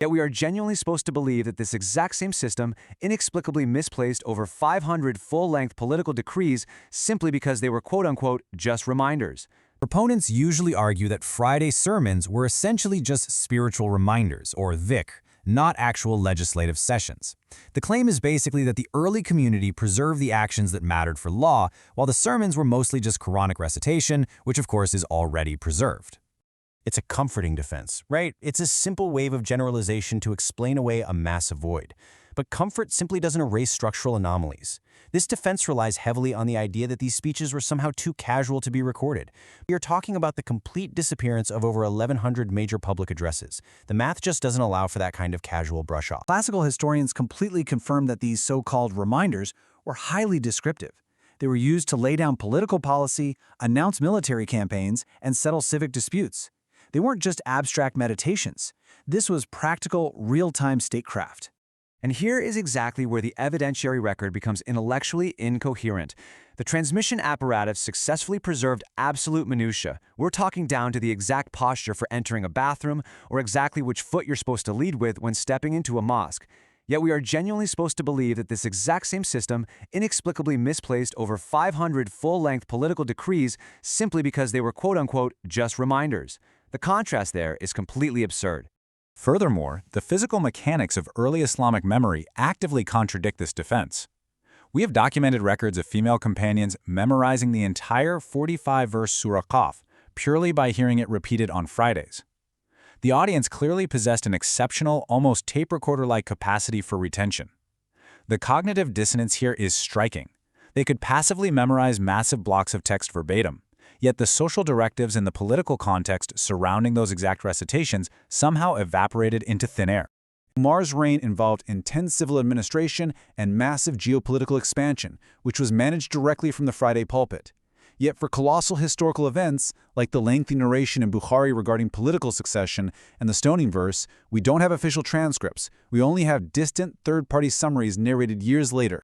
Yet we are genuinely supposed to believe that this exact same system inexplicably misplaced over 500 full-length political decrees simply because they were quote-unquote just reminders. Proponents usually argue that Friday sermons were essentially just spiritual reminders, or dhikr, not actual legislative sessions. The claim is basically that the early community preserved the actions that mattered for law, while the sermons were mostly just Quranic recitation, which of course is already preserved. It's a comforting defense, right? It's a simple wave of generalization to explain away a massive void. But comfort simply doesn't erase structural anomalies. This defense relies heavily on the idea that these speeches were somehow too casual to be recorded. We are talking about the complete disappearance of over 1,100 major public addresses. The math just doesn't allow for that kind of casual brush-off. Classical historians completely confirm that these so-called reminders were highly descriptive. They were used to lay down political policy, announce military campaigns, and settle civic disputes. They weren't just abstract meditations. This was practical, real-time statecraft. And here is exactly where the evidentiary record becomes intellectually incoherent. The transmission apparatus successfully preserved absolute minutiae. We're talking down to the exact posture for entering a bathroom or exactly which foot you're supposed to lead with when stepping into a mosque. Yet we are genuinely supposed to believe that this exact same system inexplicably misplaced over 500 full-length political decrees simply because they were quote-unquote just reminders. The contrast there is completely absurd. Furthermore, the physical mechanics of early Islamic memory actively contradict this defense. We have documented records of female companions memorizing the entire 45-verse Surah Qaf purely by hearing it repeated on Fridays. The audience clearly possessed an exceptional, almost tape recorder-like capacity for retention. The cognitive dissonance here is striking. They could passively memorize massive blocks of text verbatim, yet the social directives and the political context surrounding those exact recitations somehow evaporated into thin air. Umar's reign involved intense civil administration and massive geopolitical expansion, which was managed directly from the Friday pulpit. Yet for colossal historical events, like the lengthy narration in Bukhari regarding political succession and the stoning verse, we don't have official transcripts. We only have distant third-party summaries narrated years later.